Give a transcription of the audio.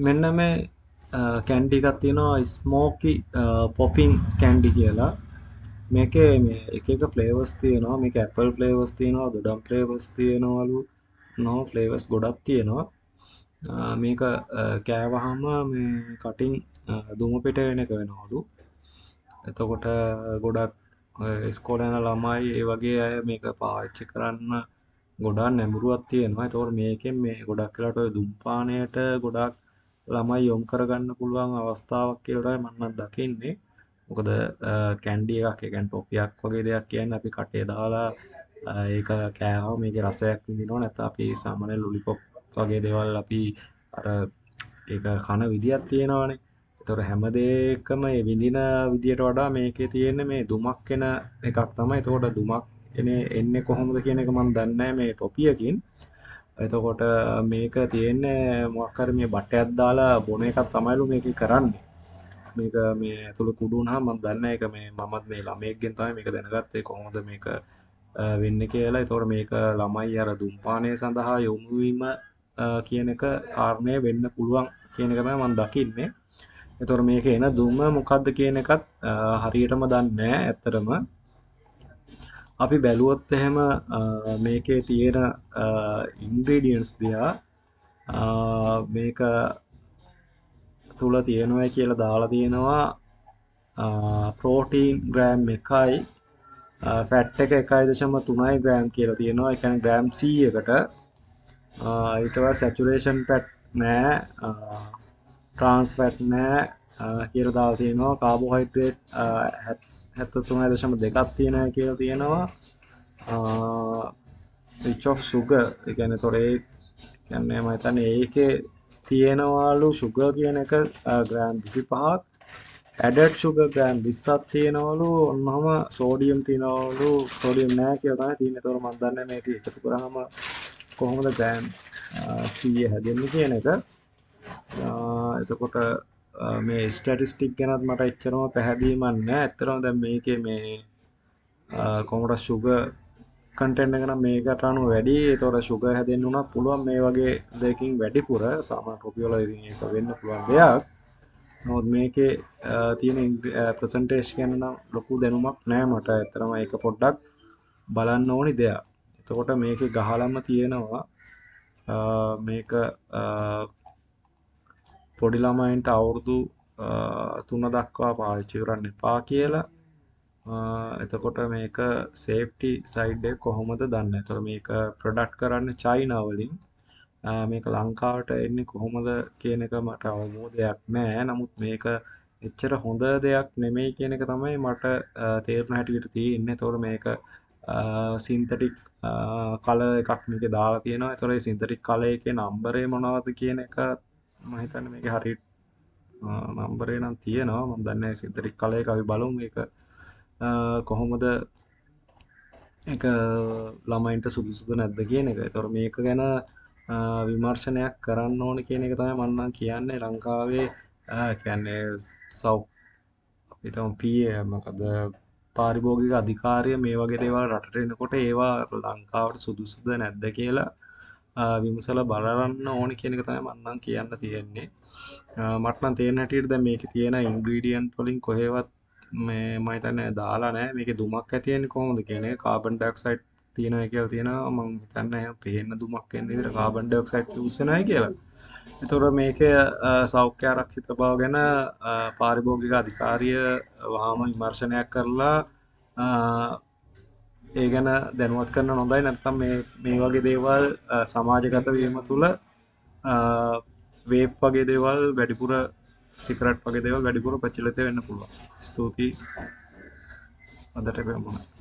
මෙන්න මේ කැන්ඩි එකක් තියෙනවා ස්මෝකි පොපින් කැන්ඩි කියලා. මේකේ මේ එක එක ෆ්ලේවර්ස් තියෙනවා. මේක ඇපල් ෆ්ලේවර්ස් තියෙනවා, දොඩම් ෆ්ලේවර්ස් තියෙනවලු. නෝ ෆ්ලේවර්ස් ගොඩක් තියෙනවා. මේක කෑවහම මේ කටින් දුම පිට වෙන එක වෙනවලු. එතකොට ගොඩක් ඉස්කෝලේ යන ළමයි ඒ වගේ අය මේක පාවිච්චි කරන්න ගොඩාක් නැඹුරුවක් තියෙනවා. ඒතකොට මේකෙන් මේ ගොඩක් වෙලාවට ඔය දුම්පානයට ගොඩක් ළමයි යොමු කරගන්න පුළුවන් අවස්ථාවක් කියලා තමයි මම නම් දකින්නේ. මොකද කැන්ඩි එකක් ඒ කියන්නේ ටොෆියක් වගේ දෙයක් කියන්නේ අපි කටේ දාලා ඒක කෑවම මේකේ රසයක් විඳිනවා. නැත්නම් අපි සාමාන්‍ය ලොලිපොප් වගේ දේවල් අපි අර ඒක කන විදියක් තියෙනවානේ. ඒතකොට හැම දෙයකම ඒ විඳින විදියට වඩා මේකේ තියෙන්නේ මේ දුමක් එන එකක් තමයි. ඒතකොට දුමක් එන්නේ කොහොමද කියන එක මම දන්නේ නැහැ මේ ටොපියකින්. එතකොට මේක තියෙන්නේ මොකක් හරි මේ බටයක් දාලා බොන එකක් තමයිලු මේකේ කරන්නේ. මේක මේ ඇතුළේ කුඩු වුණාම මම දන්නේ ඒක මේ මමත් මේ ළමයෙක්ගෙන් තමයි මේක දැනගත්තේ කොහොමද මේක වෙන්නේ කියලා. ඒතකොට මේක ළමයි අර දුම්පානය සඳහා යොමු වීම කියන එක කාරණය වෙන්න පුළුවන් කියන එක තමයි මම දකින්නේ. ඒතකොට මේකේ එන දුම මොකද්ද කියන එකත් හරියටම දන්නේ නැහැ ඇත්තටම. අපි බැලුවොත් එහෙම මේකේ තියෙන ඉන්ග්‍රීඩියන්ට්ස් දිහා මේක තුල තියෙනවා කියලා දාලා තියෙනවා ප්‍රෝටීන් ග්‍රෑම් 1යි ෆැට් එක 1.3 ග්‍රෑම් කියලා තියෙනවා. ඒ කියන්නේ ග්‍රෑම් 100කට ඊට පස්සේ සැචුරේෂන් ෆැට් නෑ, ට්‍රාන්ස් ෆැට් නෑ කියලා දාලා තියෙනවා. කාබෝහයිඩ්‍රේට් 73.2ක් තියෙනවා කියලා තියෙනවා. rich of sugar ඒ කියන්නේ තොරේ කියන්නේ මම හිතන්නේ ඒකේ තියෙනවලු sugar කියන එක ග්‍රෑම් 25ක් added sugar ග්‍රෑම් 20ක් තියෙනවලු. ඔන්නම සෝඩියම් තියෙනවලු. සෝඩියම් නෑ කියලා තමයි තියෙන්නේ. ඒතකොට මම දන්නේ මේක එකතු කරාම කොහොමද ග්‍රෑම් 100 හැදෙන්නේ කියන එක. එතකොට මේ ස්ටැටිස්ටික් ගැනත් මට එච්චරම පැහැදීමක් නැහැ. ඇත්තටම දැන් මේකේ මේ කොහොමද sugar content එක නම් මේකට අනුව වැඩි. ඒතකොට sugar හැදෙන්න උනත් පුළුවන් මේ වගේ දෙයකින් වැඩිපුර සාමාන්‍ය ටොපි වල ඉතින් ඒක වෙන්න පුළුවන් දෙයක්. නමුත් මේකේ තියෙන ප්‍රසන්ටේෂන් ගැන නම් ලොකු දැනුමක් නැහැ මට. ඇත්තටම ඒක පොඩ්ඩක් බලන්න ඕනි දෙයක්. එතකොට මේකේ ගහලම තියෙනවා මේක පොඩි ළමයින්ට අවුරුදු 3 දක්වා පාවිච්චි කරන්න එපා කියලා. එතකොට මේක සේෆ්ටි සයිඩ් එක කොහොමද දන්නේ? එතකොට මේක ප්‍රොඩක්ට් කරන්නේ චයිනා වලින්. මේක ලංකාවට එන්නේ කොහොමද කියන එක මට අවබෝධයක් නැහැ. නමුත් මේක එච්චර හොඳ දෙයක් නෙමෙයි කියන එක තමයි මට තේරුණ හැටියට තියෙන්නේ. ඒතකොට මේක සින්තටික් කලර් එකක් මේකේ දාලා තියෙනවා. ඒතකොට මේ සින්තටික් කලර් එකේ නම්බරේ මොනවද කියන එක මම හිතන්නේ මේකේ හරිය නම්බරේ නම් තියෙනවා. මම දන්නේ නැහැ සින්තටික් කලර් එක අපි බලමු මේක කොහොමද ඒක ළමයින්ට සුදුසුද නැද්ද කියන එක. ඒතකොට මේක ගැන විමර්ශනයක් කරන්න ඕන කියන එක තමයි මම නම් කියන්නේ. ලංකාවේ කියන්නේ හිතමු PA මොකද පාරිභෝගික අධිකාරිය මේ වගේ දේවල් රටට එනකොට ඒවා ලංකාවට සුදුසුද නැද්ද කියලා විමසලා බලන්න ඕනි කියන එක තමයි මම නම් කියන්න තියෙන්නේ. මට නම් තේරෙන හැටියට දැන් මේකේ තියෙන ඉන්ග්‍රීඩියන්ට් වලින් කොහෙවත් මේ මම හිතන්නේ දාලා නැහැ. මේකේ දුමක් ඇති වෙන්නේ කොහොමද කියන එක. කාබන් ඩයොක්සයිඩ් තියෙනවා කියලා තියෙනවා. මම හිතන්නේ එහෙනම් පේන්න දුමක් එන්න විදිහට කාබන් ඩයොක්සයිඩ් යූස් වෙනවයි කියලා. ඒතකොට මේකේ සෞඛ්‍ය ආරක්ෂිත බව ගැන පාරිභෝගික අධිකාරිය වහාම විමර්ශනයක් කරලා ඒ ගැන දැනුවත් කරන්න හොඳයි. නැත්නම් මේ වගේ දේවල් සමාජගත වීම තුළ වේප් වගේ දේවල් වැඩිපුර සිගරට් වගේ දේවල් වැඩිපුර ප්‍රචලිත වෙන්න පුළුවන්. ස්තුතියි. අදට එපමණයි.